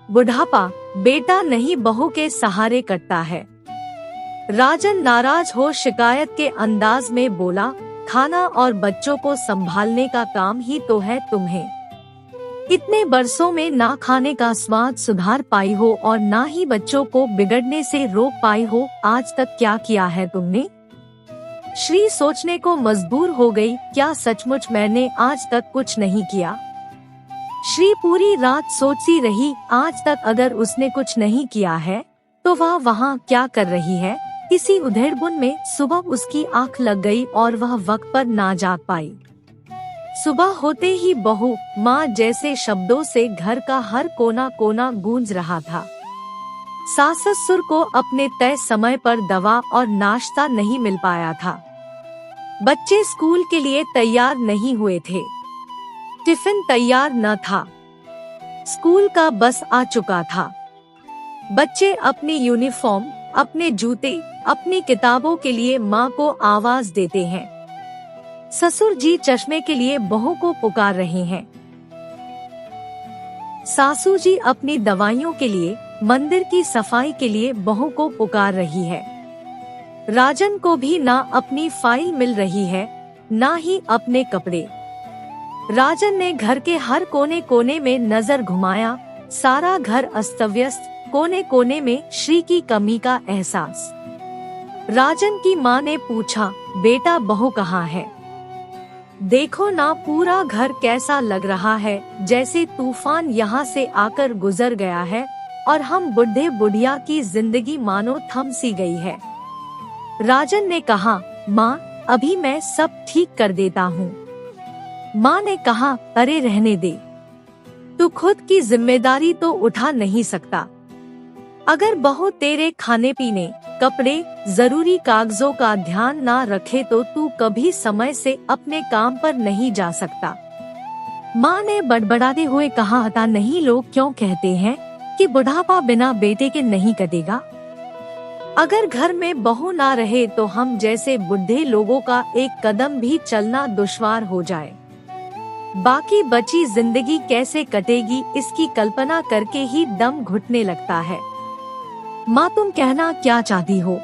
बुढ़ापा बेटा नहीं बहू के सहारे कटता है। राजन नाराज हो शिकायत के अंदाज में बोला, खाना और बच्चों को संभालने का काम ही तो है तुम्हें। इतने बरसों में ना खाने का स्वाद सुधार पाई हो और ना ही बच्चों को बिगड़ने से रोक पाई हो, आज तक क्या किया है तुमने? श्री सोचने को मजबूर हो गई, क्या सचमुच मैंने आज तक कुछ नहीं किया? श्री पूरी रात सोचती रही, आज तक अगर उसने कुछ नहीं किया है तो वह वहाँ क्या कर रही है? किसी उधेड़बुन में सुबह उसकी आंख लग गई और वह वक्त पर ना जाग पाई। सुबह होते ही बहू माँ जैसे शब्दों से घर का हर कोना कोना गूंज रहा था। सास ससुर को अपने तय समय पर दवा और नाश्ता नहीं मिल पाया था। बच्चे स्कूल के लिए तैयार नहीं हुए थे। टिफिन तैयार न था। स्कूल का बस आ चुका था। बच्चे अपनी यूनिफॉर्म, अपने जूते, अपनी किताबों के लिए माँ को आवाज देते हैं। ससुर जी चश्मे के लिए बहू को पुकार रहे हैं। सासू जी अपनी दवाइयों के लिए, मंदिर की सफाई के लिए बहू को पुकार रही है। राजन को भी ना अपनी फाइल मिल रही है, ना ही अपने कपड़े। राजन ने घर के हर कोने कोने में नजर घुमाया, सारा घर अस्तव्यस्त, कोने कोने में श्री की कमी का एहसास। राजन की माँ ने पूछा, बेटा बहू कहाँ है? देखो ना पूरा घर कैसा लग रहा है, जैसे तूफान यहाँ से आकर गुजर गया है और हम बुढ़े बुढ़िया की जिंदगी मानो थम सी गई है। राजन ने कहा, माँ अभी मैं सब ठीक कर देता हूँ। माँ ने कहा, अरे रहने दे, तू खुद की जिम्मेदारी तो उठा नहीं सकता। अगर बहू तेरे खाने पीने, कपड़े, जरूरी कागजों का ध्यान ना रखे तो तू कभी समय से अपने काम पर नहीं जा सकता। माँ ने बड़बड़ाते हुए कहा, पता नहीं लोग क्यों कहते हैं कि बुढ़ापा बिना बेटे के नहीं कटेगा। अगर घर में बहू ना रहे तो हम जैसे बुढ़े लोगों का एक कदम भी चलना दुश्वार हो जाए। बाकी बची जिंदगी कैसे कटेगी इसकी कल्पना करके ही दम घुटने लगता है। माँ तुम कहना क्या चाहती हो?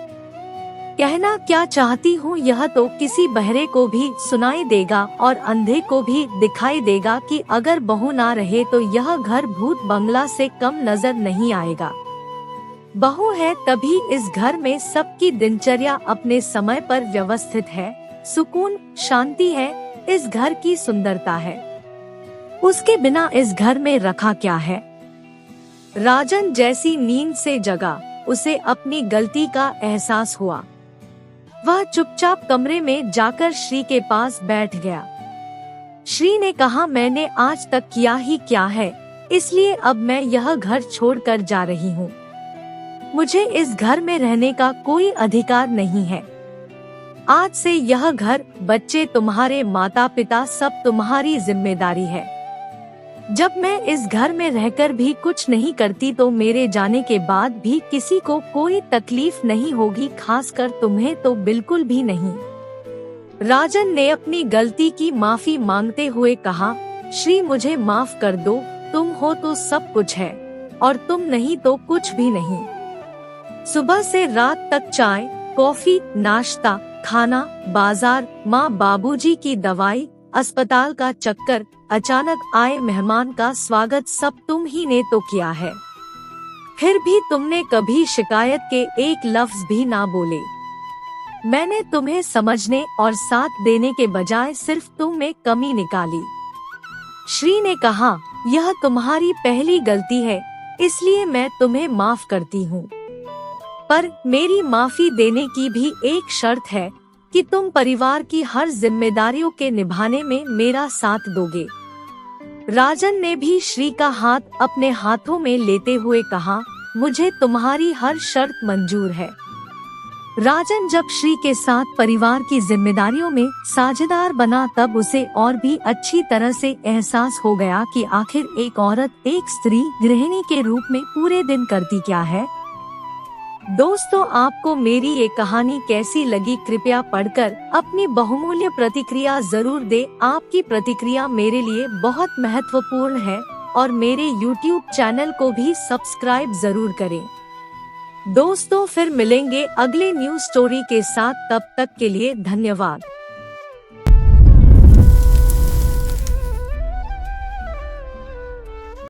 कहना क्या चाहती हूँ यह तो किसी बहरे को भी सुनाई देगा और अंधे को भी दिखाई देगा कि अगर बहू ना रहे तो यह घर भूत बंगला से कम नजर नहीं आएगा। बहू है तभी इस घर में सबकी दिनचर्या अपने समय पर व्यवस्थित है, सुकून शांति है, इस घर की सुंदरता है। उसके बिना इस घर में रखा क्या है? राजन जैसी नींद से जगा, उसे अपनी गलती का एहसास हुआ। वह चुपचाप कमरे में जाकर श्री के पास बैठ गया। श्री ने कहा, मैंने आज तक किया ही क्या है, इसलिए अब मैं यह घर छोड़कर जा रही हूँ। मुझे इस घर में रहने का कोई अधिकार नहीं है। आज से यह घर, बच्चे, तुम्हारे माता पिता सब तुम्हारी जिम्मेदारी है। जब मैं इस घर में रहकर भी कुछ नहीं करती तो मेरे जाने के बाद भी किसी को कोई तकलीफ नहीं होगी, खासकर तुम्हें तो बिल्कुल भी नहीं। राजन ने अपनी गलती की माफी मांगते हुए कहा, श्री मुझे माफ कर दो, तुम हो तो सब कुछ है और तुम नहीं तो कुछ भी नहीं। सुबह से रात तक चाय, कॉफी, नाश्ता, खाना, बाजार, माँ बाबूजी की दवाई, अस्पताल का चक्कर, अचानक आए मेहमान का स्वागत, सब तुम ही ने तो किया है। फिर भी तुमने कभी शिकायत के एक लफ्ज भी ना बोले। मैंने तुम्हें समझने और साथ देने के बजाय सिर्फ तुम में कमी निकाली। श्री ने कहा, यह तुम्हारी पहली गलती है, इसलिए मैं तुम्हें माफ करती हूँ। पर मेरी माफी देने की भी एक शर्त है कि तुम परिवार की हर जिम्मेदारियों के निभाने में मेरा साथ दोगे। राजन ने भी श्री का हाथ अपने हाथों में लेते हुए कहा, मुझे तुम्हारी हर शर्त मंजूर है। राजन जब श्री के साथ परिवार की जिम्मेदारियों में साझेदार बना तब उसे और भी अच्छी तरह से एहसास हो गया कि आखिर एक औरत, एक स्त्री गृहिणी के रूप में पूरे दिन करती क्या है। दोस्तों, आपको मेरी ये कहानी कैसी लगी कृपया पढ़कर अपनी बहुमूल्य प्रतिक्रिया जरूर दें। आपकी प्रतिक्रिया मेरे लिए बहुत महत्वपूर्ण है। और मेरे YouTube चैनल को भी सब्सक्राइब जरूर करें। दोस्तों फिर मिलेंगे अगले न्यूज स्टोरी के साथ, तब तक के लिए धन्यवाद।